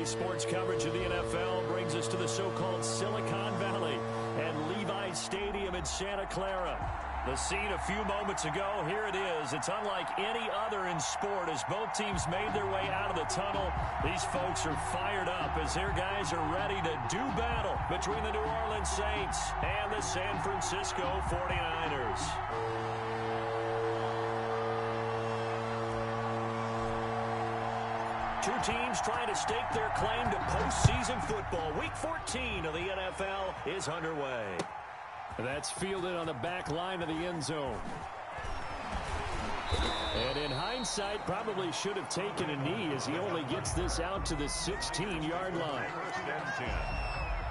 Today's sports coverage of the NFL brings us to the so-called Silicon Valley and Levi's Stadium in Santa Clara. The scene a few moments ago, here it is. It's unlike any other in sport as both teams made their way out of the tunnel. These folks are fired up as their guys are ready to do battle between the New Orleans Saints and the San Francisco 49ers. Two teams trying to stake their claim to postseason football. Week 14 of the NFL is underway. That's fielded on the back line of the end zone. And in hindsight, probably should have taken a knee as he only gets this out to the 16-yard line. First and 10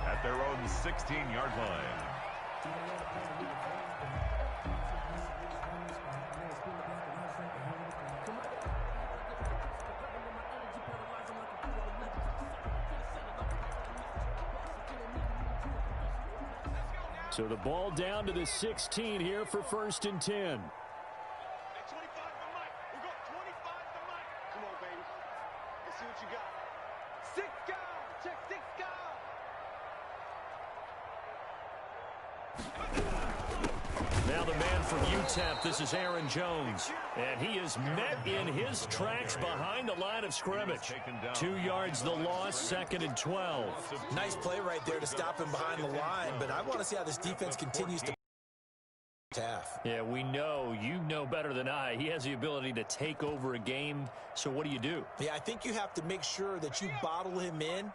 at their own 16-yard line. So the ball down to the 16 here for first and 10. Now the man from UTEP, this is Aaron Jones. And he is met in his tracks behind the line of scrimmage. 2 yards the loss, second and 12. Nice play right there to stop him behind the line, but I want to see how this defense continues to half. Yeah, we know, you know better than I. He has the ability to take over a game, so what do you do? Yeah, I think you have to make sure that you bottle him in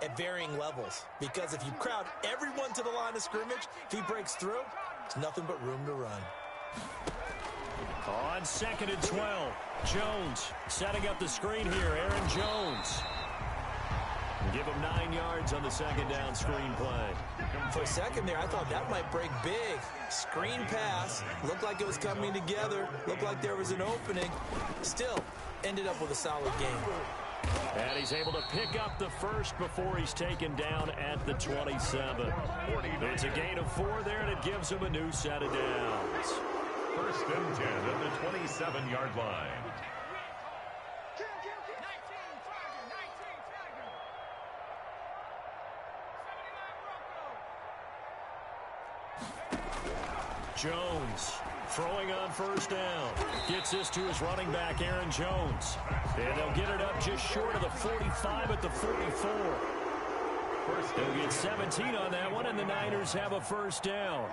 at varying levels, because if you crowd everyone to the line of scrimmage, if he breaks through, there's nothing but room to run. On second and 12, Jones setting up the screen here. Aaron Jones. Give him 9 yards on the second down screen play. For a second there, I thought that might break big. Screen pass. Looked like it was coming together. Looked like there was an opening. Still, ended up with a solid game. And he's able to pick up the first before he's taken down at the 27. It's a gain of 4 there, and it gives him a new set of downs. First and 10 at the 27-yard line. Jones throwing on first down. Gets this to his running back, Aaron Jones. And they'll get it up just short of the 45 at the 44. They'll get 17 on that one, and the Niners have a first down.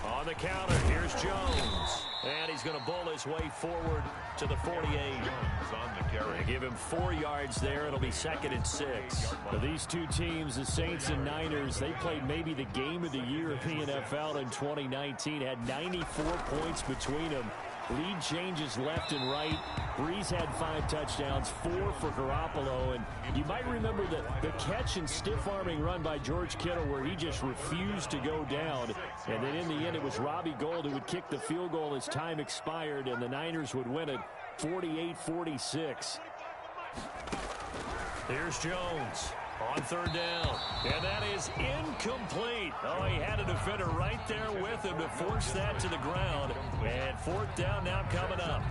On the counter, here's Jones. And he's going to bowl his way forward to the 48. On the carry. They give him 4 yards there. It'll be second and 6. Now, these two teams, the Saints and Niners, they played maybe the game of the year of the NFL in 2019. Had 94 points between them. Lead changes left and right. Breeze had 5 touchdowns, 4 for Garoppolo. And you might remember the catch and stiff-arming run by George Kittle where he just refused to go down. And then in the end, it was Robbie Gould who would kick the field goal as time expired, and the Niners would win it 48-46. Here's Jones on third down. And that is incomplete. Oh, he had a defender right there with him to force that to the ground. And fourth down now coming up.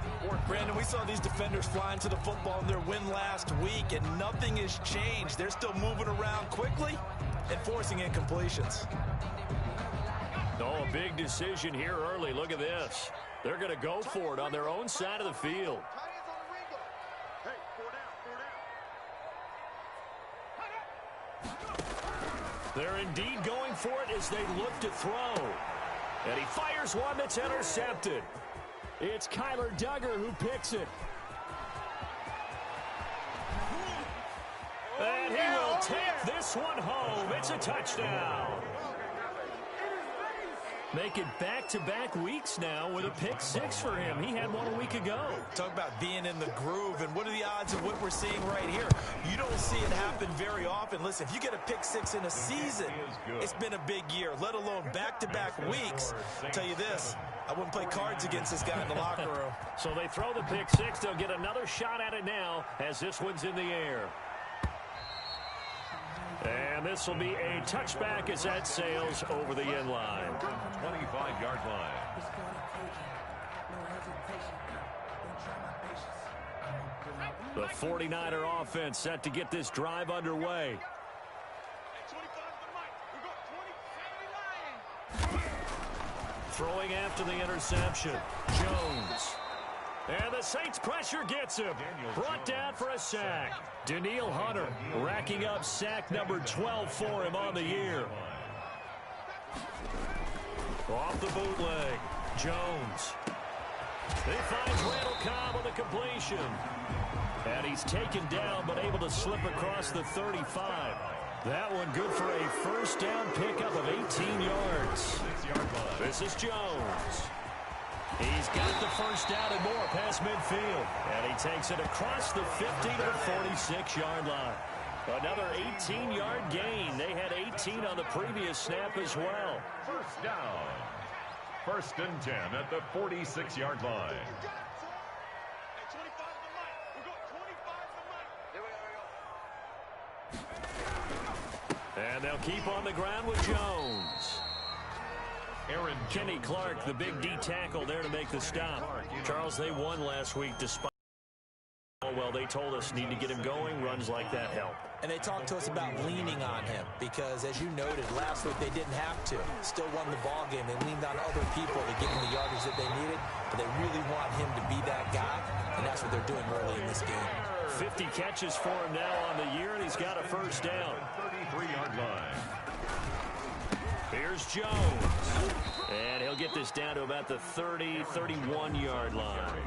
Brandon, we saw these defenders flying to the football in their win last week, and nothing has changed. They're still moving around quickly and forcing incompletions. Oh, a big decision here early. Look at this. They're going to go for it on their own side of the field. They're indeed going for it as they look to throw. And he fires one that's intercepted. It's Kyler Duggar who picks it. And he will take this one home. It's a touchdown. Make it back-to-back weeks now with a pick 6 for him. He had one a week ago. Talk about being in the groove, and what are the odds of what we're seeing right here? You don't see it happen very often. Listen, if you get a pick 6 in a season, it's been a big year, let alone back-to-back weeks. I'll tell you this, I wouldn't play cards against this guy in the locker room. So they throw the pick 6. They'll get another shot at it now as this one's in the air. And this will be a touchback as that sails over the end line. 25-yard line. The 49er offense set to get this drive underway. Throwing after the interception. Jones. And the Saints pressure gets him. Brought down for a sack. Danielle Hunter racking up sack number 12 for him on the year. Off the bootleg. Jones. He finds Randall Cobb on the completion. And he's taken down but able to slip across the 35. That one good for a first down pickup of 18 yards. This is Jones. He's got the first down and more past midfield. And he takes it across the 50 to the 46-yard line. Another 18-yard gain. They had 18 on the previous snap as well. First down. First and 10 at the 46-yard line. And they'll keep on the ground with Jones. Kenny Clark, the big D tackle there to make the stop. Charles, they won last week despite, well, they told us need to get him going. Runs like that help. And they talked to us about leaning on him because, as you noted, last week they didn't have to. Still won the ball game. They leaned on other people to get him the yardage that they needed, but they really want him to be that guy, and that's what they're doing early in this game. 50 catches for him now on the year, and he's got a first down. 33-yard line. Here's Jones. And he'll get this down to about the 30, 31-yard line.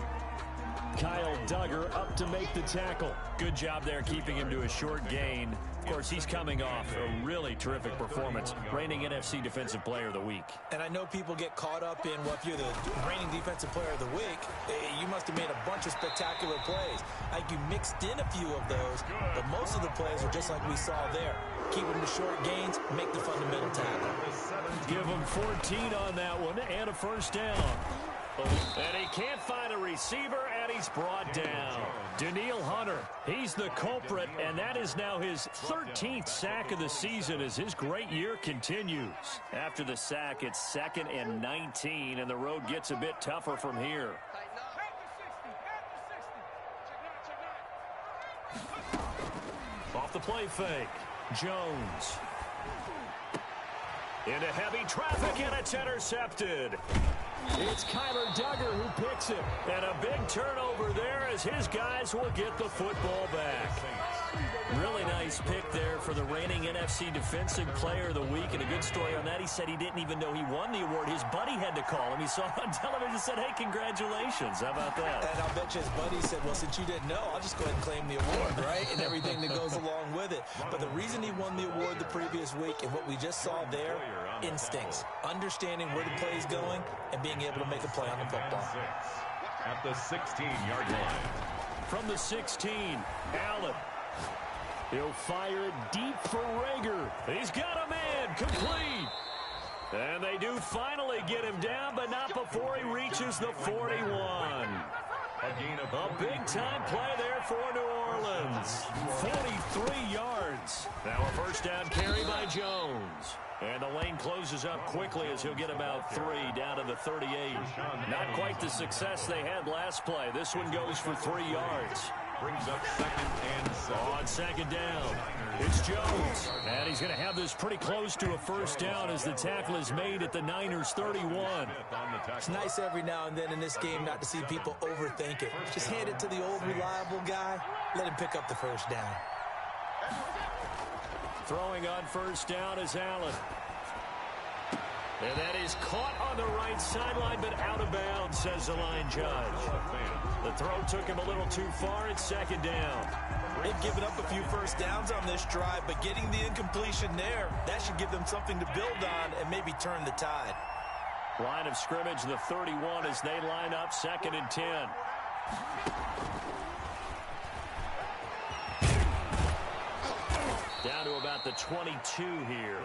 Kyle Duggar up to make the tackle. Good job there keeping him to a short gain. Of course, he's coming off a really terrific performance. Reigning NFC Defensive Player of the Week. And I know people get caught up in, well, if you're the reigning Defensive Player of the Week, you must have made a bunch of spectacular plays. I think you mixed in a few of those, but most of the plays are just like we saw there. Keep them to short gains, make the fundamental tackle. Give him 14 on that one and a first down. And he can't find a receiver, and he's brought down. Danielle Hunter, he's the culprit, and that is now his 13th sack of the season as his great year continues. After the sack, it's 2nd and 19, and the road gets a bit tougher from here. Off the play fake, Jones. Into heavy traffic, and it's intercepted. It's Kyler Duggar who picks it. And a big turnover there as his guys will get the football back. Really nice pick there for the reigning NFC Defensive Player of the Week. And a good story on that. He said he didn't even know he won the award. His buddy had to call him. He saw it on television and said, hey, congratulations. How about that? And I'll bet you his buddy said, well, since you didn't know, I'll just go ahead and claim the award, right? And everything that goes along with it. But the reason he won the award the previous week and what we just saw there, instincts. Understanding where the play is going and being able to make a play on the football. At the 16-yard line. From the 16, Allen. He'll fire it deep for Rager. He's got a man, complete. And they do finally get him down, but not before he reaches the 41. A big-time play there for New Orleans. 43 yards. Now a first down carry by Jones. And the lane closes up quickly as he'll get about 3 down to the 38. Not quite the success they had last play. This one goes for 3 yards. Brings up 2nd and 7. On 2nd down, it's Jones. And he's going to have this pretty close to a first down as the tackle is made at the Niners' 31. It's nice every now and then in this game not to see people overthink it. Just hand it to the old reliable guy. Let him pick up the first down. Throwing on first down is Allen. And that is caught on the right sideline, but out of bounds, says the line judge. The throw took him a little too far. It's 2nd down. They've given up a few first downs on this drive, but getting the incompletion there, that should give them something to build on and maybe turn the tide. Line of scrimmage, the 31 as they line up 2nd and 10. Down to about the 22 here.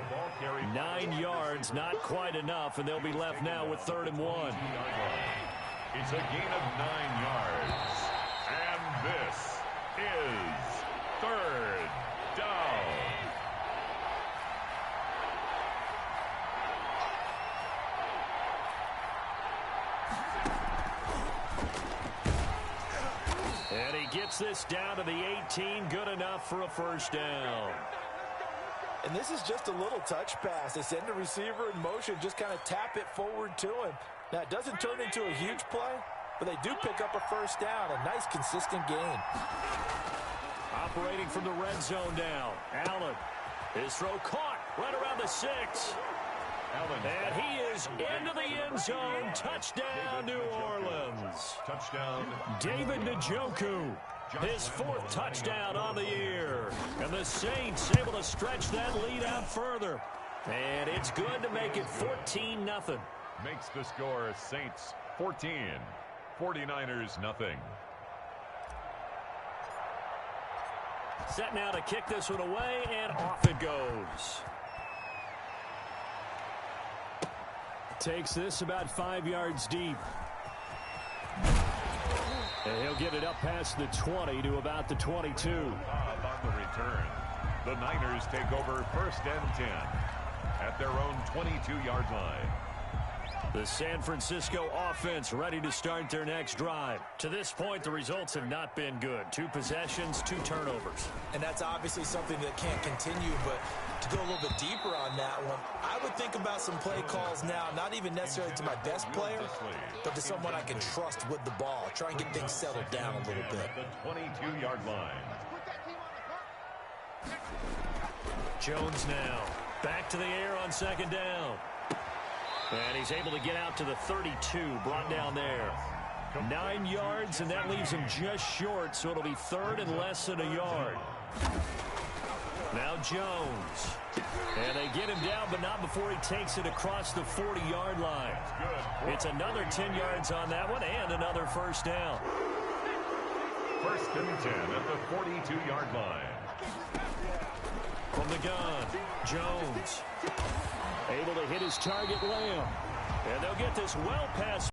9 yards, not quite enough, and they'll be left now with 3rd and 1. It's a gain of 9 yards. And this is 3rd down. And he gets this down to the 18. Good enough for a first down. And this is just a little touch pass. They send the receiver in motion, just kind of tap it forward to him. Now, it doesn't turn into a huge play, but they do pick up a first down. A nice, consistent gain. Operating from the red zone now. Allen. His throw caught right around the 6. And he is into the end zone. Touchdown, New Orleans. Touchdown. David Njoku. His 4th touchdown on the year. And the Saints able to stretch that lead out further. And it's good to make it 14-0. Makes the score Saints 14, 49ers nothing. Set now to kick this one away, and off it goes. Takes this about 5 yards deep. And he'll get it up past the 20 to about the 22. On the return. The Niners take over 1st and 10 at their own 22-yard line. The San Francisco offense ready to start their next drive. To this point, the results have not been good. 2 possessions, 2 turnovers. And that's obviously something that can't continue, but to go a little bit deeper on that one, I would think about some play calls now, not even necessarily to my best player, but to someone I can trust with the ball. Try and get things settled down a little bit. The 22-yard line. Jones now. Back to the air on 2nd down. And he's able to get out to the 32, brought down there. 9 yards, and that leaves him just short, so it'll be 3rd and less than a yard. Now Jones. And they get him down, but not before he takes it across the 40-yard line. It's another 10 yards on that one, and another first down. 1st and 10 at the 42-yard line. From the gun, Jones. Able to hit his target, Lamb. And they'll get this well past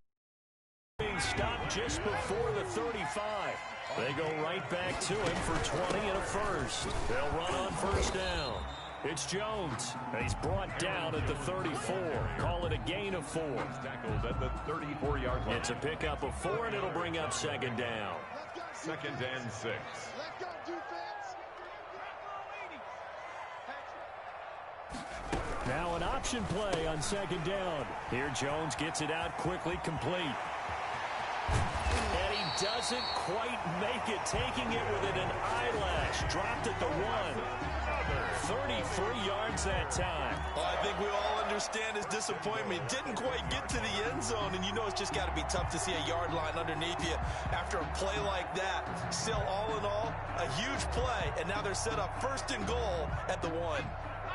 being stopped just before the 35. They go right back to him for 20 and a first. They'll run on first down. It's Jones. And he's brought down at the 34. Call it a gain of 4. Tackled at the 34-yard line. It's a pickup of 4, and it'll bring up 2nd down. 2nd and 6. Now an option play on 2nd down. Here Jones gets it out quickly, complete. And he doesn't quite make it, taking it within an eyelash. Dropped at the 1. 33 yards that time. Well, I think we all understand his disappointment. Didn't quite get to the end zone, and you know it's just got to be tough to see a yard line underneath you after a play like that. Still, all in all, a huge play, and now they're set up 1st and goal at the 1.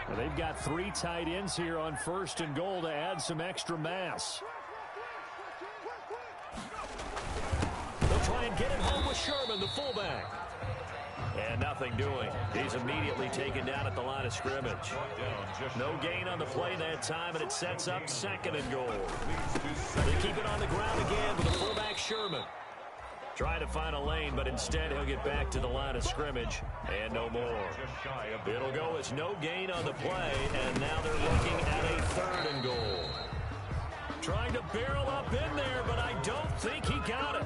Well, they've got 3 tight ends here on 1st and goal to add some extra mass. They'll try and get it home with Sherman, the fullback. And nothing doing. He's immediately taken down at the line of scrimmage. No gain on the play that time, and it sets up 2nd and goal. They keep it on the ground again with the fullback Sherman. Try to find a lane, but instead he'll get back to the line of scrimmage, and no more. It'll go as no gain on the play, and now they're looking at a 3rd and goal. Trying to barrel up in there, but I don't think he got it.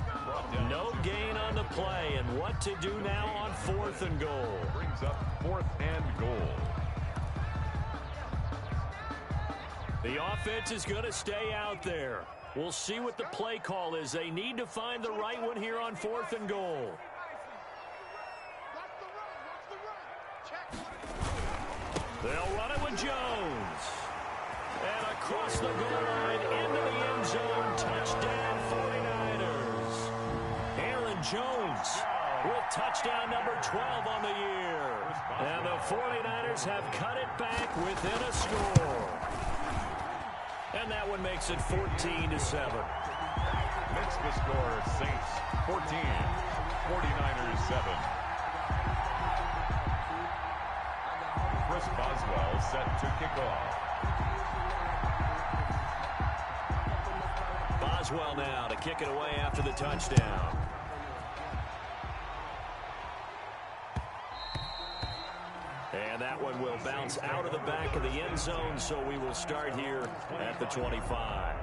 No gain on the play, and what to do now on 4th and goal. Brings up 4th and goal. The offense is going to stay out there. We'll see what the play call is. They need to find the right one here on 4th and goal. They'll run it with Jones. And across the goal line into the end zone. Touchdown 49ers. Aaron Jones with touchdown number 12 on the year. And the 49ers have cut it back within a score. And that one makes it 14-7. Makes the score Saints 14, 49ers 7. Chris Boswell set to kick off. Boswell now to kick it away after the touchdown. And that one will bounce out of the back of the end zone, so we will start here at the 25.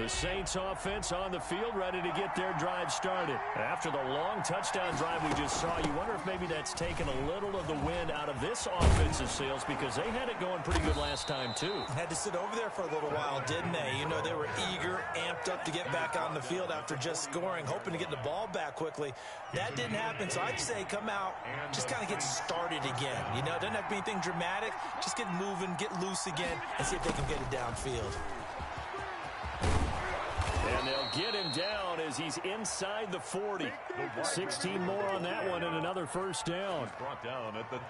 The Saints offense on the field, ready to get their drive started. After the long touchdown drive we just saw, you wonder if maybe that's taken a little of the wind out of this offensive sails, because they had it going pretty good last time too. Had to sit over there for a little while, didn't they? You know, they were eager, amped up to get back on the field after just scoring, hoping to get the ball back quickly. That didn't happen, so I'd say come out, just kind of get started again. You know, it doesn't have to be anything dramatic. Just get moving, get loose again, and see if they can get it downfield. And they'll get him down as he's inside the 40. 16 more on that one and another first down.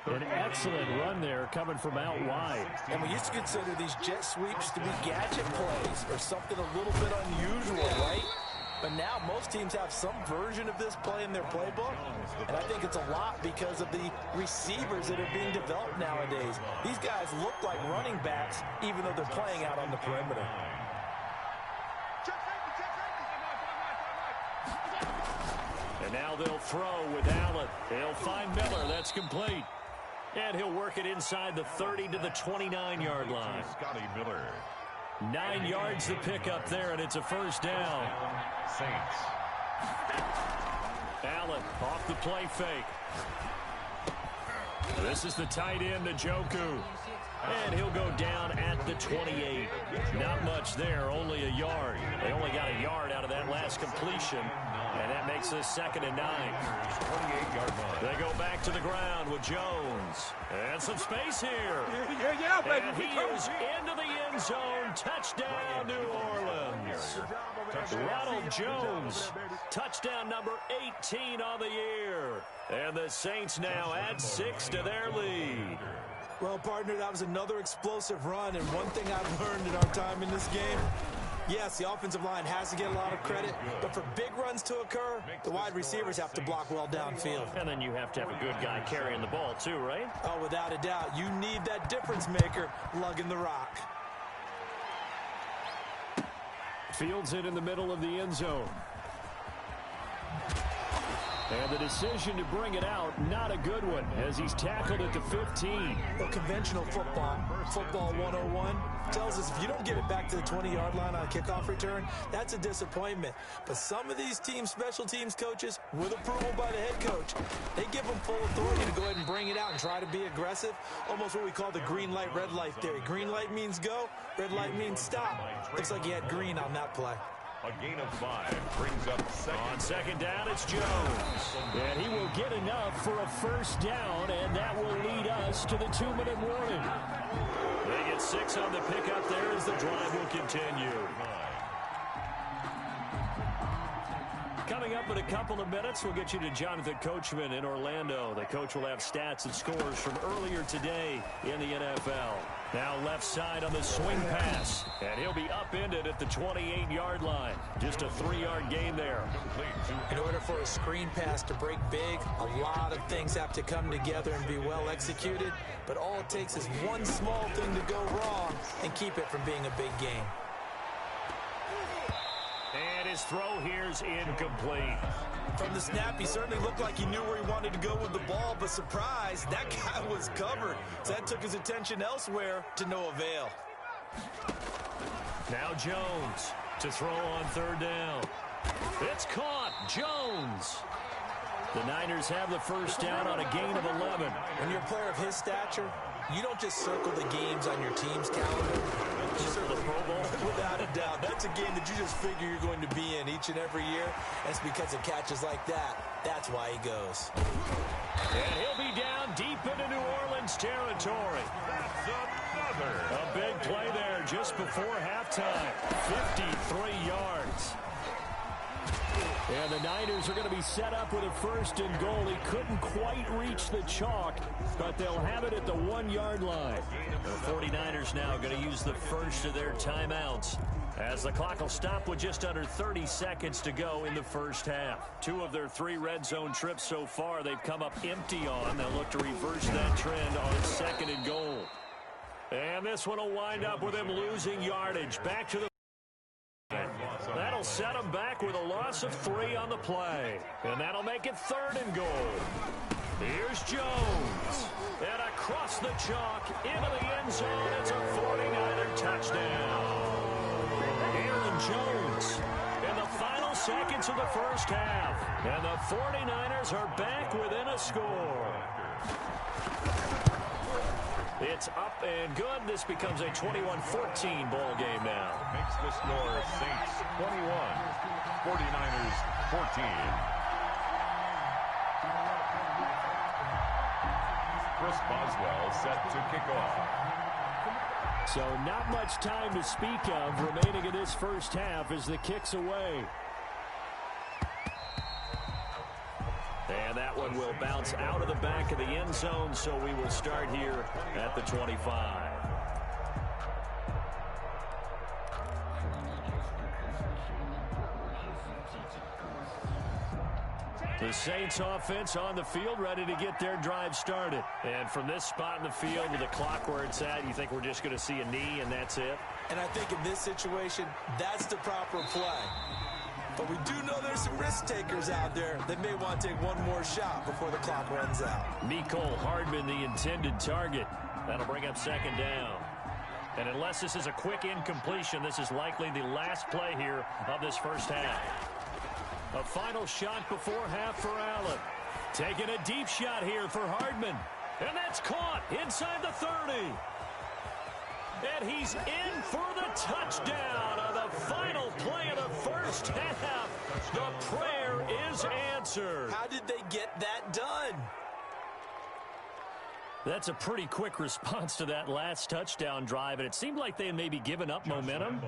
An excellent run there coming from out wide. And we used to consider these jet sweeps to be gadget plays or something a little bit unusual, right? But now most teams have some version of this play in their playbook. And I think it's a lot because of the receivers that are being developed nowadays. These guys look like running backs even though they're playing out on the perimeter. And now they'll throw with Allen. He'll find Miller. That's complete. And he'll work it inside the 30 to the 29-yard line. Scotty Miller. 9 yards to pick up there, and it's a first down. Saints. Allen off the play fake. This is the tight end, Njoku. And he'll go down at the 28. Not much there, only a yard. They only got a yard out of that last completion. And that makes this 2nd and 9. 28-yard line. They go back to the ground with Jones. And some space here. baby. And he is into the end zone. Touchdown, New Orleans. Ronald Jones. Touchdown number 18 on the year. And the Saints now add 6 to their lead. Well, partner, that was another explosive run. And one thing I've learned in our time in this game, yes, the offensive line has to get a lot of credit, but for big runs to occur, the wide receivers have to block well downfield. And then you have to have a good guy carrying the ball too, right? Oh, without a doubt. You need that difference maker lugging the rock. Fields it in the middle of the end zone. And the decision to bring it out, not a good one, as he's tackled at the 15. Well, conventional football 101, tells us if you don't get it back to the 20-yard line on a kickoff return, that's a disappointment. But some of these teams, special teams coaches, with approval by the head coach, they give them full authority to go ahead and bring it out and try to be aggressive. Almost what we call the green light, red light theory. Green light means go, red light means stop. Looks like he had green on that play. A gain of 5 brings up second. On second down, it's Jones. And he will get enough for a first down, and that will lead us to the 2-minute warning. They get 6 on the pickup there as the drive will continue. Coming up in a couple of minutes, we'll get you to Jonathan Coachman in Orlando. The coach will have stats and scores from earlier today in the NFL. Now left side on the swing pass, and he'll be upended at the 28-yard line. Just a 3-yard gain there. In order for a screen pass to break big, a lot of things have to come together and be well executed, but all it takes is one small thing to go wrong and keep it from being a big game. And his throw here's incomplete. From the snap, he certainly looked like he knew where he wanted to go with the ball, but surprise, that guy was covered. So that took his attention elsewhere to no avail. Now Jones to throw on third down. It's caught. Jones. The Niners have the first down on a gain of 11. When you're a player of his stature, you don't just circle the games on your team's calendar. You circle the Pro Bowl. Without a doubt. That's a game that you just figure you're going to be in each and every year. That's because of catches like that. That's why he goes. And he'll be down deep into New Orleans territory. That's another. A big play there just before halftime. 53 yards. And the Niners are going to be set up with a first and goal. He couldn't quite reach the chalk, but they'll have it at the 1-yard line. The 49ers now going to use the first of their timeouts, as the clock will stop with just under 30 seconds to go in the first half. 2 of their 3 red zone trips so far they've come up empty on. They'll look to reverse that trend on second and goal. And this one will wind up with him losing yardage. Back to the that'll set them back with a loss of 3 on the play. And that'll make it 3rd and goal. Here's Jones. And across the chalk into the end zone. It's a 49er touchdown. Aaron Jones in the final seconds of the first half. And the 49ers are back within a score. It's up and good. This becomes a 21-14 ball game now. Makes the score Saints 21, 49ers 14. Chris Boswell set to kick off. So not much time to speak of remaining in this first half as the kick's away. And that one will bounce out of the back of the end zone, so we will start here at the 25. The Saints offense on the field, ready to get their drive started. And from this spot in the field with the clock where it's at, you think we're just going to see a knee and that's it? And I think in this situation, that's the proper play. But we do know there's some risk takers out there that may want to take one more shot before the clock runs out. Mecole Hardman, the intended target. That'll bring up second down. And unless this is a quick incompletion, this is likely the last play here of this first half. A final shot before half for Allen. Taking a deep shot here for Hardman. And that's caught inside the 30. And he's in for the touchdown on the final play of the first half. The prayer is answered. How did they get that done? That's a pretty quick response to that last touchdown drive, and it seemed like they had maybe given up momentum,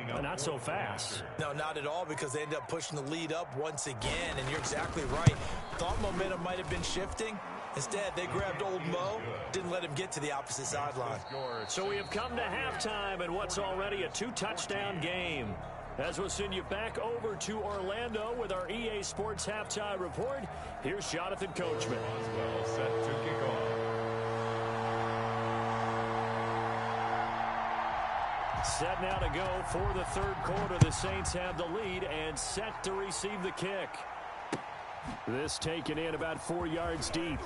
but not so fast. No, not at all, because they ended up pushing the lead up once again, and you're exactly right. Thought momentum might have been shifting. Instead, they grabbed old Mo, didn't let him get to the opposite sideline. So we have come to halftime in what's already a two-touchdown game. As we'll send you back over to Orlando with our EA Sports Halftime Report, here's Jonathan Coachman. Boswell set to kick off. Set now to go for the third quarter. The Saints have the lead and set to receive the kick. This taken in about 4 yards deep.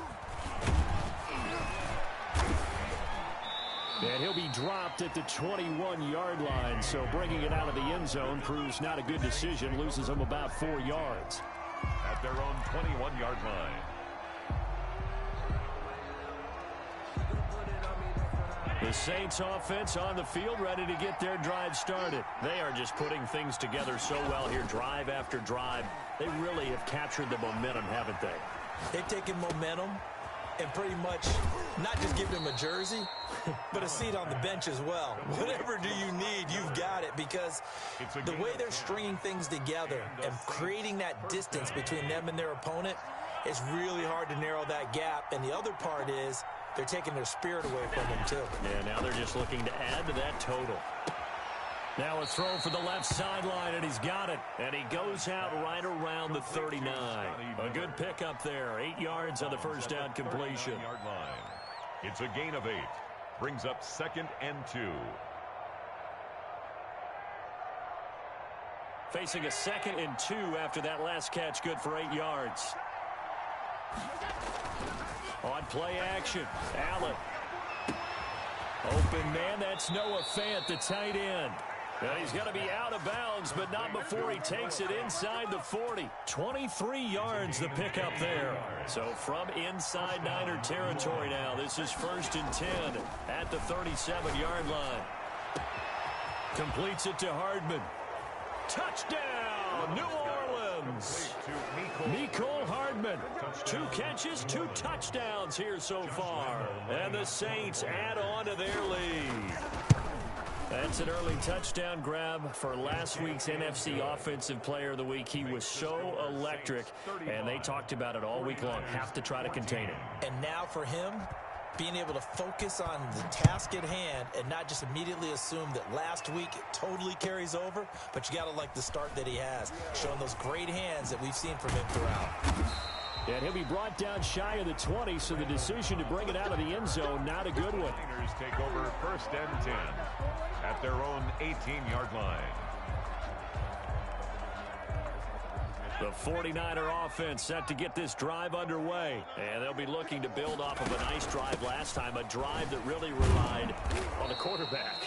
And he'll be dropped at the 21-yard line, so bringing it out of the end zone proves not a good decision, loses him about 4 yards. At their own 21-yard line. The Saints offense on the field, ready to get their drive started. They are just putting things together so well here, drive after drive. They really have captured the momentum, haven't they? They've taken momentum and pretty much not just given him a jersey, but a seat on the bench as well. Whatever do you need, you've got it, because the way they're stringing things together and creating that distance between them and their opponent, it's really hard to narrow that gap. And the other part is they're taking their spirit away from them, too. Yeah, now they're just looking to add to that total. Now a throw for the left sideline, and he's got it. And he goes out right around the 39. A good pickup there. 8 yards on the first down completion. Yard line. It's a gain of 8. Brings up 2nd and 2. Facing a 2nd and 2 after that last catch, good for 8 yards. On play action, Allen. Open man, that's Noah Fant, the tight end. And he's going to be out of bounds, but not before he takes it inside the 40. 23 yards the pickup there. So from inside Niner territory now, this is 1st and 10 at the 37-yard line. Completes it to Hardman. Touchdown, New Orleans. Mecole Hardman. 2 catches, 2 touchdowns here so far. And the Saints add on to their lead. That's an early touchdown grab for last week's NFC Offensive Player of the Week. He was so electric, and they talked about it all week long. Have to try to contain it. And now for him, being able to focus on the task at hand and not just immediately assume that last week it totally carries over, but you got to like the start that he has, showing those great hands that we've seen from him throughout. And he'll be brought down shy of the 20, so the decision to bring it out of the end zone, not a good one. Niners take over 1st and 10 at their own 18-yard line. The 49er offense set to get this drive underway. And they'll be looking to build off of a nice drive last time, a drive that really relied on the quarterback.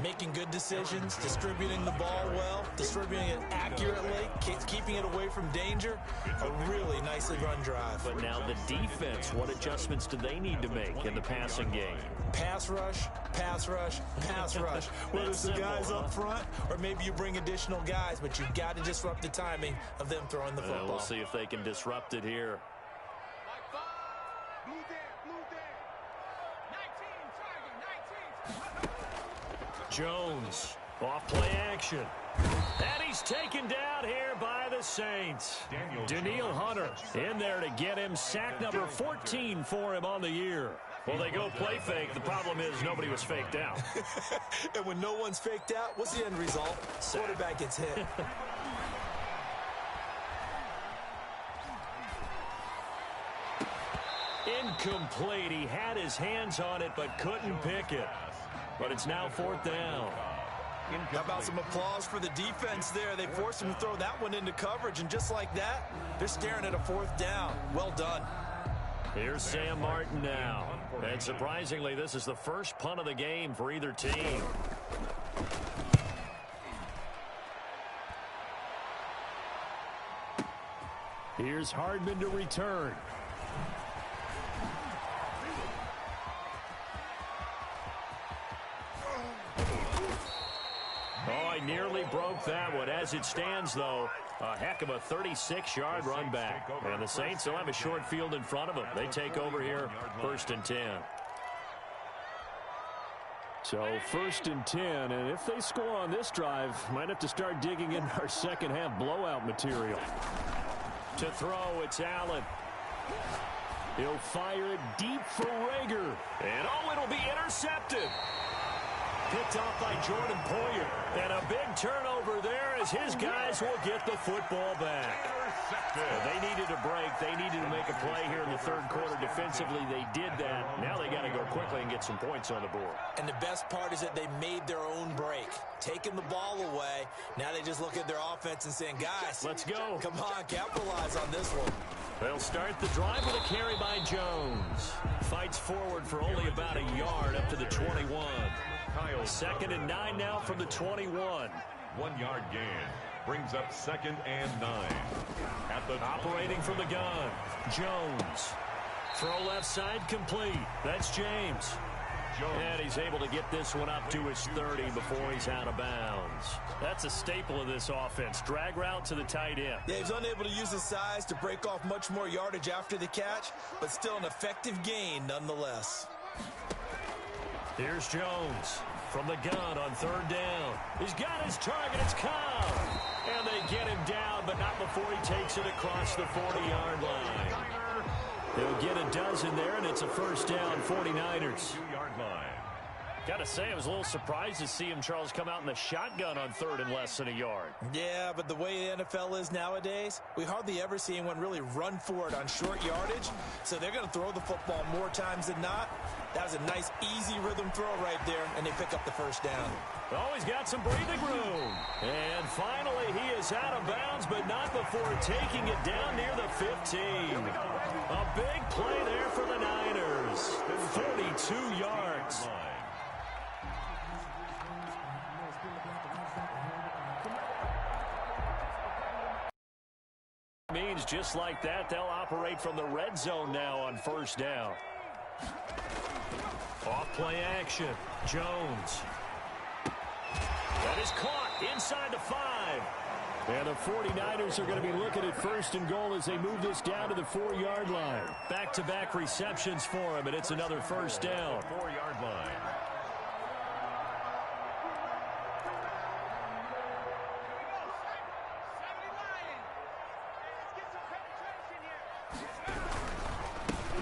making good decisions, distributing the ball well, distributing it accurately, keeping it away from danger. A really nicely run drive. But now the defense, what adjustments do they need to make in the passing game? Pass rush, pass rush, pass rush. Whether it's the guys up front or maybe you bring additional guys, but you've got to disrupt the timing of them throwing the football. We'll see if they can disrupt it here. Jones, off play action. And he's taken down here by the Saints. Danielle Hunter in there to get him. Sack number 14 for him on the year. Well, they go play fake. The problem is nobody was faked out. And when no one's faked out, what's the end result? Quarterback gets hit. Incomplete. He had his hands on it but couldn't pick it. But it's now 4th down. How about some applause for the defense there? They forced him to throw that one into coverage, and just like that, they're staring at a 4th down. Well done. Here's Sam Martin now. And surprisingly, this is the first punt of the game for either team. Here's Hardman to return. Nearly broke that one. As it stands, though, a heck of a 36-yard run back. And the Saints will have a short field in front of them. They take over here, 1st and 10. So 1st and 10, and if they score on this drive, might have to start digging in our second-half blowout material. To throw, it's Allen. He'll fire it deep for Rager. And, it'll be intercepted. Picked off by Jordan Poyer. And a big turnover there as his guys will get the football back. They needed a break. They needed to make a play here in the 3rd quarter. Defensively, they did that. Now they got to go quickly and get some points on the board. And the best part is that they made their own break. Taking the ball away. Now they just look at their offense and saying, guys, let's go. Come on, capitalize on this one. They'll start the drive with a carry by Jones. Fights forward for only about a yard up to the 21. 2nd and 9 now from the 21. 1-yard gain brings up 2nd and 9. At the operating from the gun, Jones. Throw left side complete. That's James. And he's able to get this one up to his 30 before he's out of bounds. That's a staple of this offense. Drag route to the tight end. Yeah, he's unable to use his size to break off much more yardage after the catch, but still an effective gain nonetheless. Here's Jones from the gun on 3rd down. He's got his target. It's Cobb. And they get him down, but not before he takes it across the 40-yard line. They'll get a dozen there, and it's a 1st down, 49ers. 2-yard line. Got to say, I was a little surprised to see him, Charles, come out in the shotgun on 3rd and less than a yard. Yeah, but the way the NFL is nowadays, we hardly ever see anyone really run for it on short yardage. So they're going to throw the football more times than not. That was a nice, easy rhythm throw right there, and they pick up the 1st down. Oh, he's got some breathing room. And finally, he is out of bounds, but not before taking it down near the 15. A big play there for the Niners. 42 yards. Means just like that, they'll operate from the red zone now on 1st down. Off play action. Jones. That is caught inside the 5. And the 49ers are going to be looking at 1st and goal as they move this down to the 4-yard line. Back-to-back receptions for him, and it's another 1st down. 4-yard line.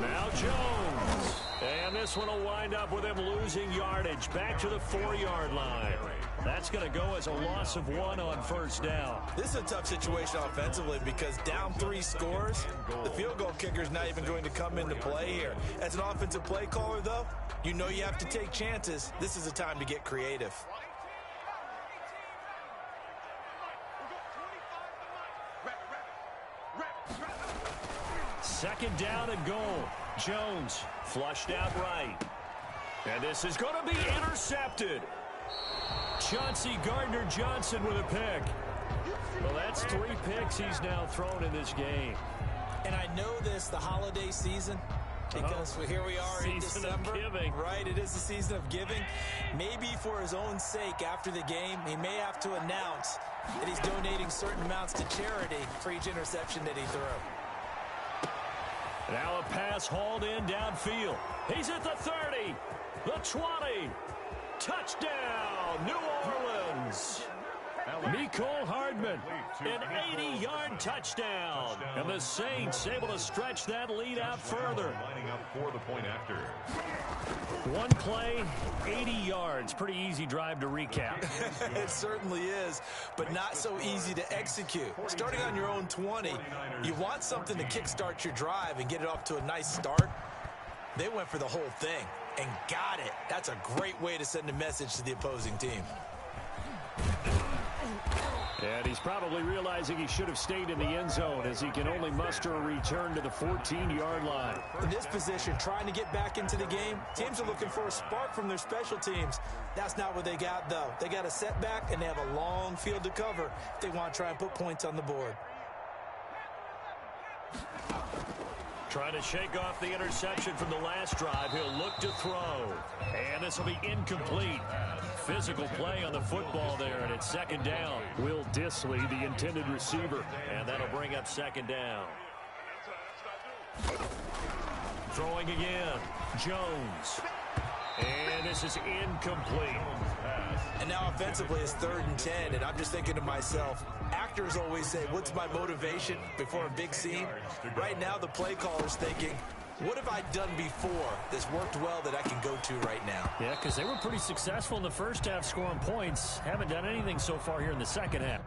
Now Jones. And this one will wind up with him losing yardage back to the 4-yard line. That's going to go as a loss of 1 on 1st down. This is a tough situation offensively because down 3 scores, the field goal kicker is not even going to come into play here. As an offensive play caller, though, you know you have to take chances. This is a time to get creative. Second down and goal. Jones flushed out right. And this is going to be intercepted. Chauncey Gardner-Johnson with a pick. Well, that's 3 picks he's now thrown in this game. And I know this, the holiday season, because here we are in December. Season of giving. Right, it is the season of giving. Maybe for his own sake after the game, he may have to announce that he's donating certain amounts to charity for each interception that he threw. Now a pass hauled in downfield. He's at the 30, the 20. Touchdown, New Orleans. Mecole Hardman, an 80-yard touchdown. And the Saints able to stretch that lead out further. Lining up for the point after. One play, 80 yards. Pretty easy drive to recap. It certainly is, but not so easy to execute. Starting on your own 20, you want something to kickstart your drive and get it off to a nice start. They went for the whole thing and got it. That's a great way to send a message to the opposing team. And he's probably realizing he should have stayed in the end zone as he can only muster a return to the 14-yard line. In this position, trying to get back into the game, teams are looking for a spark from their special teams. That's not what they got, though. They got a setback, and they have a long field to cover if they want to try and put points on the board. Trying to shake off the interception from the last drive. He'll look to throw. And this will be incomplete. Physical play on the football there, and it's second down. Will Dissly, the intended receiver. And that'll bring up second down. Throwing again. Jones. And this is incomplete. And now offensively it's 3rd and 10, and I'm just thinking to myself, actors always say, what's my motivation before a big scene? Right now the play caller's thinking, what have I done before that's worked well that I can go to right now? Yeah, because they were pretty successful in the first half scoring points. Haven't done anything so far here in the second half.